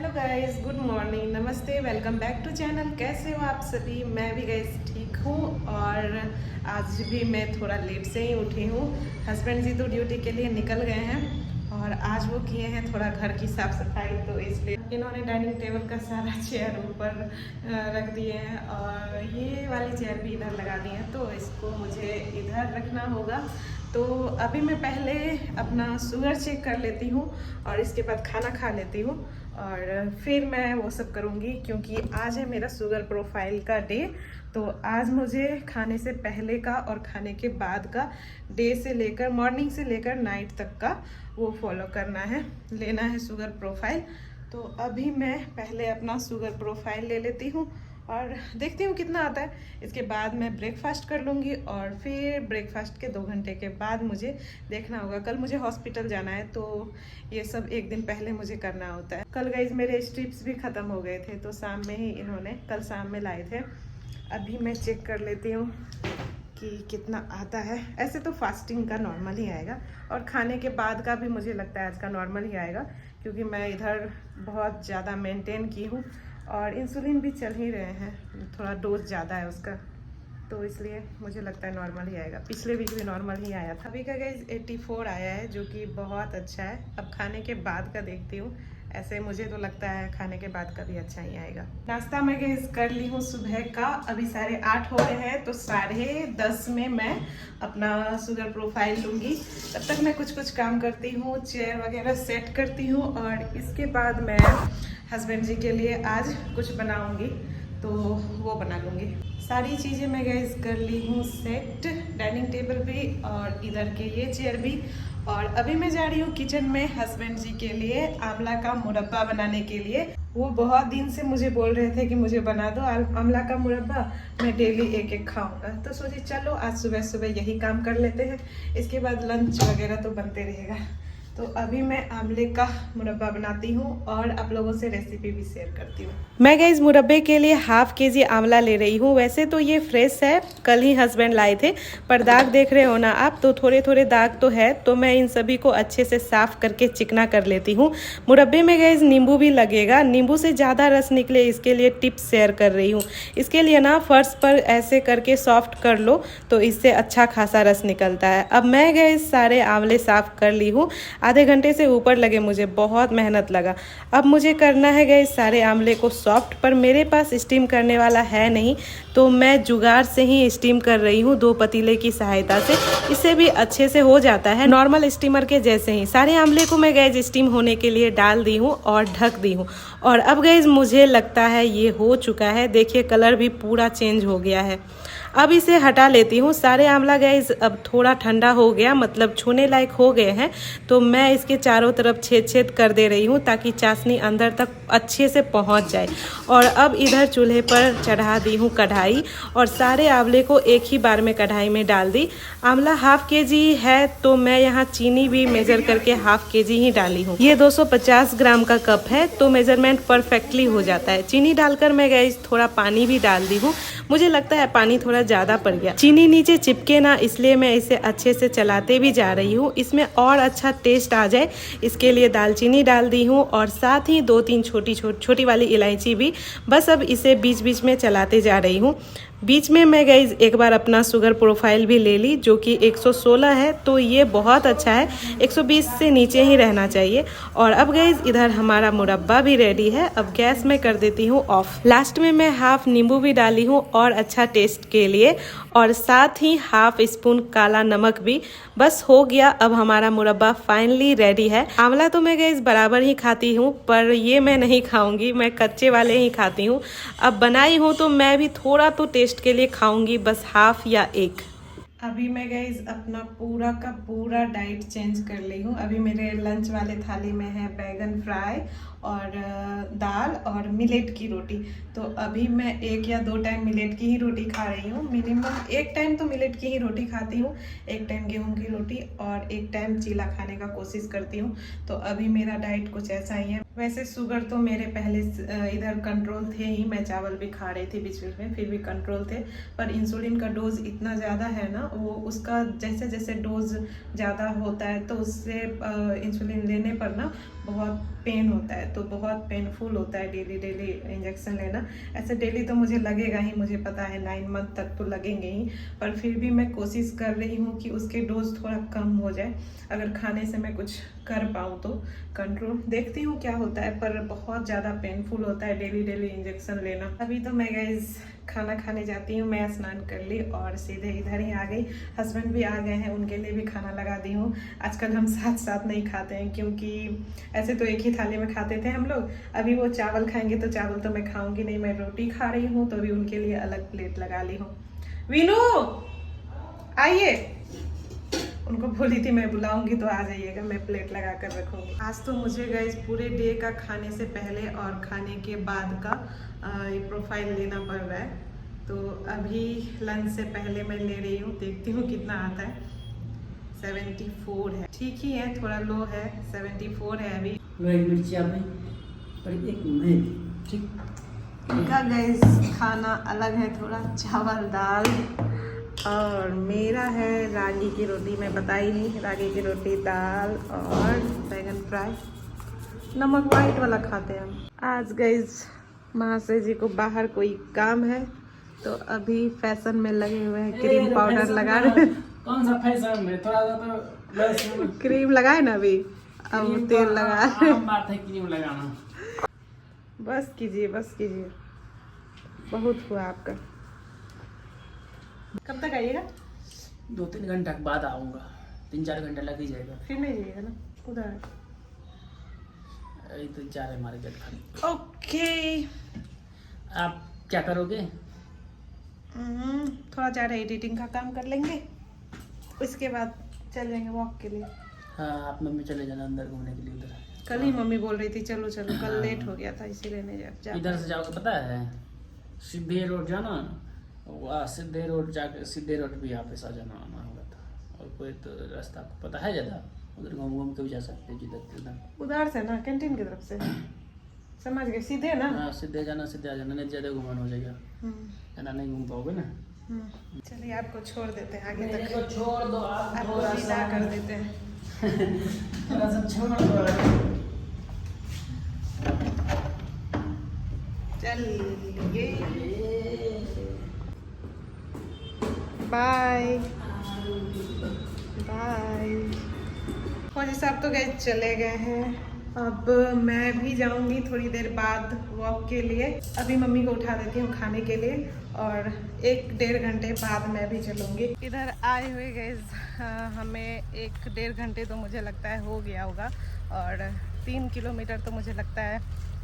Hello guys, good morning, नमस्ते, welcome back to channel. कैसे हो आप सभी? मैं भी गाइस ठीक हूँ। और आज भी मैं थोड़ा लेट से ही उठी हूँ। हस्बैंड जी तो ड्यूटी के लिए निकल गए हैं और आज वो किए हैं थोड़ा घर की साफ़ सफाई, तो इसलिए इन्होंने डाइनिंग टेबल का सारा चेयर ऊपर रख दिए हैं और ये वाली चेयर भी इधर लगा दी है, तो इसको मुझे इधर रखना होगा। तो अभी मैं पहले अपना शुगर चेक कर लेती हूँ और इसके बाद खाना खा लेती हूँ और फिर मैं वो सब करूँगी, क्योंकि आज है मेरा शुगर प्रोफाइल का डे। तो आज मुझे खाने से पहले का और खाने के बाद का डे से लेकर मॉर्निंग से लेकर नाइट तक का वो फॉलो करना है, लेना है शुगर प्रोफाइल। तो अभी मैं पहले अपना शुगर प्रोफाइल ले लेती हूँ और देखती हूँ कितना आता है। इसके बाद मैं ब्रेकफास्ट कर लूँगी और फिर ब्रेकफास्ट के 2 घंटे के बाद मुझे देखना होगा। कल मुझे हॉस्पिटल जाना है, तो ये सब एक दिन पहले मुझे करना होता है। कल गाइस मेरे स्ट्रिप्स भी ख़त्म हो गए थे, तो शाम में ही इन्होंने कल शाम में लाए थे। अभी मैं चेक कर लेती हूँ कि कितना आता है। ऐसे तो फास्टिंग का नॉर्मल ही आएगा और खाने के बाद का भी मुझे लगता है आज का नॉर्मल ही आएगा, क्योंकि मैं इधर बहुत ज़्यादा मेंटेन की हूँ और इंसुलिन भी चल ही रहे हैं, थोड़ा डोज ज़्यादा है उसका, तो इसलिए मुझे लगता है नॉर्मल ही आएगा। पिछले वीक भी नॉर्मल ही आया था। अभी का गाइस 84 आया है, जो कि बहुत अच्छा है। अब खाने के बाद का देखती हूँ, ऐसे मुझे तो लगता है खाने के बाद का भी अच्छा ही आएगा। नाश्ता मैं गाइस कर ली हूँ सुबह का। अभी 8:30 हो रहे हैं, तो 10:30 में मैं अपना शुगर प्रोफाइल लूँगी। तब तक मैं कुछ काम करती हूँ, चेयर वगैरह सेट करती हूँ और इसके बाद मैं हस्बैंड जी के लिए आज कुछ बनाऊँगी, तो वो बना लूँगी। सारी चीज़ें मैं गैस कर ली हूँ सेट, डाइनिंग टेबल भी और इधर के ये चेयर भी। और अभी मैं जा रही हूँ किचन में हस्बैंड जी के लिए आंवला का मुरब्बा बनाने के लिए। वो बहुत दिन से मुझे बोल रहे थे कि मुझे बना दो आंवला का मुरब्बा, मैं डेली एक एक खाऊंगा। तो सोची चलो आज सुबह सुबह यही काम कर लेते हैं, इसके बाद लंच वगैरह तो बनते रहेगा। तो अभी मैं आंवले का मुरब्बा बनाती हूँ और आप लोगों से रेसिपी भी शेयर करती हूँ। मैं गाइस मुरब्बे के लिए ½ kg आंवला ले रही हूँ। वैसे तो ये फ्रेश है, कल ही हस्बैंड लाए थे, पर दाग देख रहे हो ना आप, तो थोड़े थोड़े दाग तो है। तो मैं इन सभी को अच्छे से साफ करके चिकना कर लेती हूँ। मुरब्बे में गाइस नींबू भी लगेगा, नींबू से ज़्यादा रस निकले इसके लिए टिप्स शेयर कर रही हूँ। इसके लिए ना फर्श पर ऐसे करके सॉफ्ट कर लो, तो इससे अच्छा खासा रस निकलता है। अब मैं गाइस सारे आंवले साफ कर ली हूँ, आधे घंटे से ऊपर लगे मुझे, बहुत मेहनत लगा। अब मुझे करना है गाइस सारे आंवले को सॉफ्ट, पर मेरे पास स्टीम करने वाला है नहीं, तो मैं जुगाड़ से ही स्टीम कर रही हूँ 2 पतीले की सहायता से। इससे भी अच्छे से हो जाता है, नॉर्मल स्टीमर के जैसे ही। सारे आंवले को मैं गाइस स्टीम होने के लिए डाल दी हूँ और ढक दी हूँ। और अब गाइस मुझे लगता है ये हो चुका है, देखिए कलर भी पूरा चेंज हो गया है। अब इसे हटा लेती हूँ। सारे आंवला गाइस अब थोड़ा ठंडा हो गया, मतलब छूने लायक हो गए हैं, तो मैं इसके चारों तरफ छेद छेद कर दे रही हूँ ताकि चाशनी अंदर तक अच्छे से पहुँच जाए। और अब इधर चूल्हे पर चढ़ा दी हूँ कढ़ाई और सारे आंवले को एक ही बार में कढ़ाई में डाल दी। आंवला ½ kg है, तो मैं यहाँ चीनी भी मेजर करके ½ kg ही डाली हूँ। ये 250 ग्राम का कप है, तो मेजरमेंट परफेक्टली हो जाता है। चीनी डालकर मैं गाइस थोड़ा पानी भी डाल दी हूँ, मुझे लगता है पानी थोड़ा ज़्यादा पड़ गया। चीनी नीचे चिपके ना, इसलिए मैं इसे अच्छे से चलाते भी जा रही हूँ। इसमें और अच्छा टेस्ट आ जाए, इसके लिए दालचीनी डाल दी हूँ और साथ ही 2-3 छोटी वाली इलायची भी। बस अब इसे बीच बीच में चलाते जा रही हूँ। बीच में मैं गाइस एक बार अपना शुगर प्रोफाइल भी ले ली, जो कि 116 है, तो ये बहुत अच्छा है, 120 से नीचे ही रहना चाहिए। और अब गाइस इधर हमारा मुरब्बा भी रेडी है। अब गैस में कर देती हूँ ऑफ। लास्ट में मैं ½ नींबू भी डाली हूँ और अच्छा टेस्ट के लिए, और साथ ही ½ स्पून काला नमक भी। बस हो गया, अब हमारा मुरब्बा फाइनली रेडी है। आंवला तो मैं गाइस बराबर ही खाती हूँ, पर ये मैं नहीं खाऊंगी, मैं कच्चे वाले ही खाती हूँ। अब बनाई हूँ तो मैं भी थोड़ा तो टेस्ट के लिए खाऊंगी, बस ½ या 1। अभी मैं गाइस अपना पूरा का पूरा डाइट चेंज कर ली हूँ। अभी मेरे लंच वाले थाली में है बैगन फ्राई और दाल और मिलेट की रोटी। तो अभी मैं 1 या 2 टाइम मिलेट की ही रोटी खा रही हूँ। मिनिमम 1 टाइम तो मिलेट की ही रोटी खाती हूँ, 1 टाइम गेहूं की रोटी और 1 टाइम चीला खाने का कोशिश करती हूँ। तो अभी मेरा डाइट कुछ ऐसा ही है। वैसे शुगर तो मेरे पहले इधर कंट्रोल थे ही, मैं चावल भी खा रही थी बीच बीच में, फिर भी कंट्रोल थे। पर इंसुलिन का डोज इतना ज़्यादा है ना, वो उसका जैसे जैसे डोज ज़्यादा होता है, तो उससे इंसुलिन लेने पर ना बहुत पेन होता है, तो बहुत पेनफुल होता है डेली डेली इंजेक्शन लेना। ऐसे डेली तो मुझे लगेगा ही, मुझे पता है 9 मंथ तक तो लगेंगे ही, पर फिर भी मैं कोशिश कर रही हूँ कि उसके डोज थोड़ा कम हो जाए। अगर खाने से मैं कुछ कर पाऊँ तो कंट्रोल, देखती हूँ क्या होता है, पर बहुत ज़्यादा पेनफुल होता है डेली डेली इंजेक्शन लेना। अभी तो मैं गाइस खाना खाने जाती हूँ, मैं स्नान कर ली और सीधे इधर ही आ गई। हस्बैंड भी आ गए हैं, उनके लिए भी खाना लगा दी हूँ। आजकल हम साथ साथ नहीं खाते हैं, क्योंकि ऐसे तो एक ही थाली में खाते थे हम लोग। अभी वो चावल खाएंगे तो चावल तो मैं खाऊंगी नहीं, मैं रोटी खा रही हूँ, तो अभी उनके लिए अलग प्लेट लगा ली हूँ। वीनू आइए, उनको बोली थी मैं बुलाऊंगी तो आ जाइएगा, मैं प्लेट लगा कर रखूंगी। आज तो मुझे गाइस पूरे डे का खाने से पहले और खाने के बाद का ये प्रोफाइल लेना पड़ रहा है। तो अभी लंच से पहले मैं ले रही हूँ, देखती हूँ कितना आता है। 74 है, ठीक ही है, थोड़ा लो है। 74 है अभी। मिर्ची आपने पर एक मैं ठीक। इनका गाइस खाना अलग है थोड़ा, चावल दाल, और मेरा है रागी की रोटी। मैं बताई नहीं, रागी की रोटी, दाल और बैगन फ्राई। नमक वाइट वाला खाते हैं हम। आज गाइस महाशय जी को बाहर कोई काम है, तो अभी फैशन में लगे हुए हैं, क्रीम पाउडर लगा रहे हैं। कौन सा फैशन में, थोड़ा सा तो बस क्रीम लगाए ना अभी, अब तेल लगा रहे। आम बात है क्रीम लगाना। बस कीजिए, बस कीजिए, बहुत हुआ आपका। कब तक आइएगा? 2-3 घंटे के बाद आऊँगा, 3-4 घंटा लग ही जाएगा। फिर नहीं जाइएगा ना उधर? यही तो जा रहे हमारे जट खाने। ओके, आप क्या करोगे? थोड़ा ज़्यादा एडिटिंग का काम कर लेंगे, उसके बाद चल जाएंगे वॉक के लिए। हाँ, आप मम्मी चले जाना अंदर घूमने के लिए उधर। कल ही मम्मी बोल रही थी चलो चलो, कल लेट हो गया था इसीलिए नहीं जा। इधर से जाओगे पता है, सीधे रोड जाना, वहाँ सीधे रोड जाके सीधे रोड भी यहाँ पे आ जाना आना होगा था। और कोई तो रास्ता आपको पता है ज़्यादा, उधर घूम घूम के भी जा सकते हैं जिधर उधर से ना, कैंटीन की तरफ से, समझ गए, सीधे ना। हाँ, सीधे जाना, सीधे आ जाना, नहीं ज़्यादा घुमाना हो जाएगा, ज़्यादा नहीं घूम पाओगे ना। चलिए आपको छोड़ देते हैं आगे तक, को छोड़ दो, आप आपको थोड़ा विदा सा कर देते हैं। थोड़ा सा छोड़ दो। चलिए बाय बाय। फौजी साहब तो गए, चले गए हैं। अब मैं भी जाऊंगी थोड़ी देर बाद वॉक के लिए। अभी मम्मी को उठा देती हूँ खाने के लिए, और 1-1.5 घंटे बाद मैं भी चलूँगी। इधर आए हुए गए हमें 1-1.5 घंटे तो मुझे लगता है हो गया होगा, और 3 किलोमीटर तो मुझे लगता है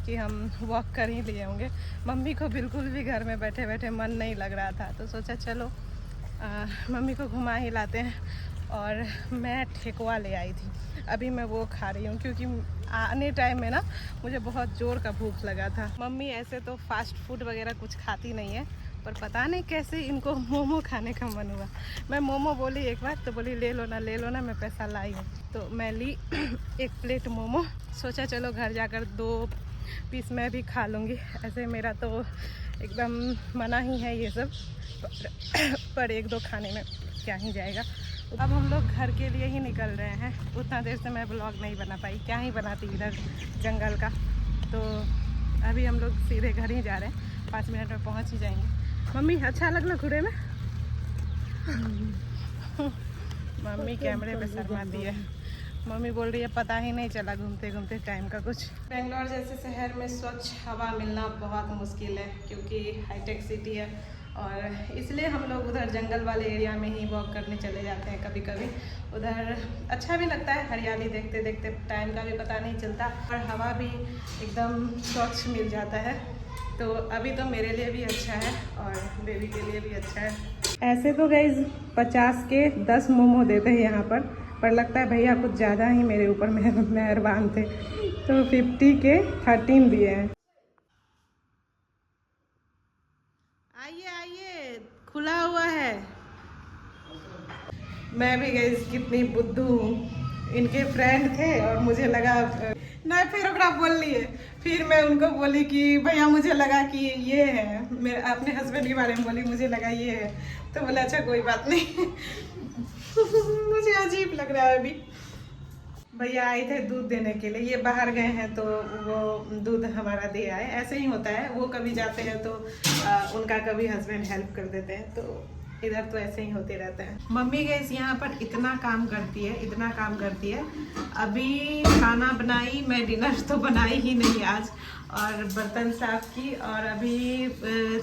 कि हम वॉक कर ही लिए होंगे। मम्मी को बिल्कुल भी घर में बैठे बैठे मन नहीं लग रहा था, तो सोचा चलो मम्मी को घुमा ही लाते हैं। और मैं ठेकुआ ले आई थी, अभी मैं वो खा रही हूँ, क्योंकि आने टाइम में ना मुझे बहुत ज़ोर का भूख लगा था। मम्मी ऐसे तो फास्ट फूड वगैरह कुछ खाती नहीं है, पर पता नहीं कैसे इनको मोमो खाने का मन हुआ। मैं मोमो बोली एक बार, तो बोली ले लो ना, मैं पैसा लाई हूँ। तो मैं ली 1 प्लेट मोमो, सोचा चलो घर जाकर 2 पीस मैं भी खा लूँगी। ऐसे मेरा तो एकदम मना ही है ये सब, पर 1-2 खाने में क्या ही जाएगा। अब हम लोग घर के लिए ही निकल रहे हैं। उतना देर से मैं ब्लॉग नहीं बना पाई, क्या ही बनाती इधर जंगल का। तो अभी हम लोग सीधे घर ही जा रहे हैं, 5 मिनट में पहुंच ही जाएंगे। मम्मी अच्छा लगना घूरे में? मम्मी कैमरे पे शर्माती है। मम्मी बोल रही है पता ही नहीं चला घूमते घूमते टाइम का कुछ। बेंगलोर जैसे शहर में स्वच्छ हवा मिलना बहुत मुश्किल है, क्योंकि हाईटेक सिटी है, और इसलिए हम लोग उधर जंगल वाले एरिया में ही वॉक करने चले जाते हैं कभी कभी। उधर अच्छा भी लगता है, हरियाली देखते देखते टाइम का भी पता नहीं चलता, और हवा भी एकदम स्वच्छ मिल जाता है। तो अभी तो मेरे लिए भी अच्छा है और बेबी के लिए भी अच्छा है। ऐसे तो गाइस 50 के 10 मोमो देते हैं यहाँ पर लगता है भैया कुछ ज़्यादा ही मेरे ऊपर मेहरबान थे, तो 50 के 13 दिए हैं। आइए आइए, खुला हुआ है। मैं भी गई कितनी बुद्धू हूँ। इनके फ्रेंड थे और मुझे लगा ना, फिर ओकरा बोल लिए। फिर मैं उनको बोली कि भैया मुझे लगा कि ये है, मैं अपने हस्बैंड के बारे में बोली, मुझे लगा ये है। तो बोला अच्छा कोई बात नहीं। मुझे अजीब लग रहा है अभी। भैया आए थे दूध देने के लिए, ये बाहर गए हैं तो वो दूध हमारा दे आए। ऐसे ही होता है, वो कभी जाते हैं तो उनका कभी हस्बैंड हेल्प कर देते हैं, तो इधर तो ऐसे ही होते रहता है। मम्मी गैस यहाँ पर इतना काम करती है, इतना काम करती है। अभी खाना बनाई, मैं डिनर तो बनाई ही नहीं आज, और बर्तन साफ की, और अभी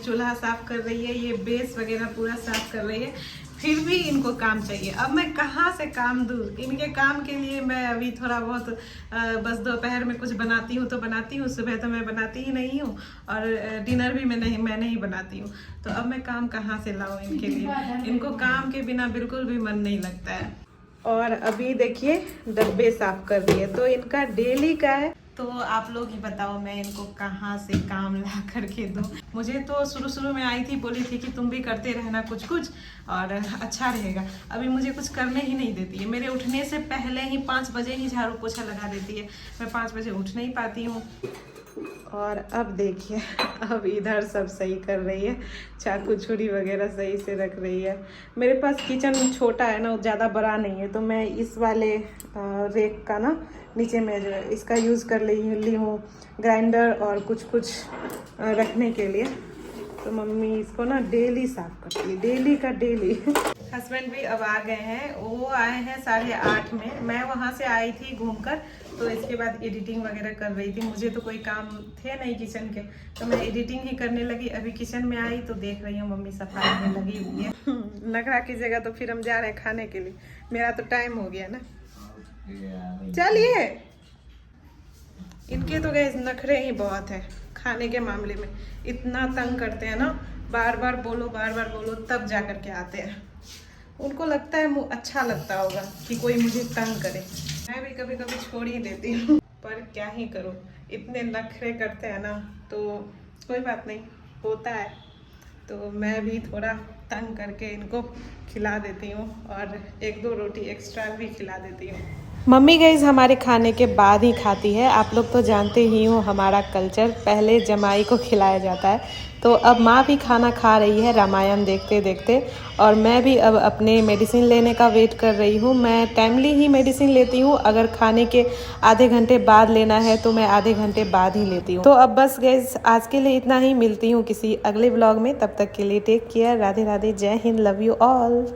चूल्हा साफ कर रही है, ये बेस वगैरह पूरा साफ कर रही है। फिर भी इनको काम चाहिए। अब मैं कहाँ से काम दूँ इनके काम के लिए? मैं अभी थोड़ा बहुत बस दोपहर में कुछ बनाती हूँ तो बनाती हूँ, सुबह तो मैं बनाती ही नहीं हूँ, और डिनर भी मैं नहीं बनाती हूँ। तो अब मैं काम कहाँ से लाऊँ इनके लिए? इनको काम के बिना बिल्कुल भी मन नहीं लगता है। और अभी देखिए डब्बे साफ कर दिए, तो इनका डेली का है। तो आप लोग ही बताओ मैं इनको कहाँ से काम ला करके दूँ? मुझे तो शुरू में आई थी, बोली थी कि तुम भी करते रहना कुछ कुछ और अच्छा रहेगा। अभी मुझे कुछ करने ही नहीं देती है। मेरे उठने से पहले ही 5 बजे ही झाड़ू पोछा लगा देती है। मैं 5 बजे उठ नहीं पाती हूँ। और अब देखिए, अब इधर सब सही कर रही है, चाकू छुरी वगैरह सही से रख रही है। मेरे पास किचन छोटा है ना, ज़्यादा बड़ा नहीं है, तो मैं इस वाले रेक का ना नीचे में जो है इसका यूज़ कर ली हूँ ग्राइंडर और कुछ रखने के लिए। तो मम्मी इसको ना डेली साफ करती है, डेली का डेली। हस्बैंड भी अब आ गए हैं, वो आए हैं 8:30 में। मैं वहाँ से आई थी घूमकर, तो इसके बाद एडिटिंग वगैरह कर रही थी। मुझे तो कोई काम थे नहीं किचन के, तो मैं एडिटिंग ही करने लगी। अभी किचन में आई तो देख रही हूँ मम्मी सफाई में लगी हुई है। नखरा कीजिएगा तो फिर हम जा रहे हैं खाने के लिए। मेरा तो टाइम हो गया ना, चलिए। इनके तो गैस नखरे ही बहुत है खाने के मामले में। इतना तंग करते हैं ना, बार बार बोलो तब जा कर के आते हैं। उनको लगता है अच्छा लगता होगा कि कोई मुझे तंग करे। मैं भी कभी कभी छोड़ ही देती हूँ, पर क्या ही करूँ, इतने नखरे करते हैं ना, तो कोई बात नहीं, होता है। तो मैं भी थोड़ा तंग करके इनको खिला देती हूँ, और 1-2 रोटी एक्स्ट्रा भी खिला देती हूँ। मम्मी गाइस हमारे खाने के बाद ही खाती है। आप लोग तो जानते ही हो हमारा कल्चर, पहले जमाई को खिलाया जाता है। तो अब माँ भी खाना खा रही है रामायण देखते देखते, और मैं भी अब अपने मेडिसिन लेने का वेट कर रही हूँ। मैं टाइमली ही मेडिसिन लेती हूँ, अगर खाने के आधे घंटे बाद लेना है तो मैं आधे घंटे बाद ही लेती हूँ। तो अब बस गाइस आज के लिए इतना ही, मिलती हूँ किसी अगले व्लॉग में। तब तक के लिए टेक केयर, राधे राधे, जय हिंद, लव यू ऑल।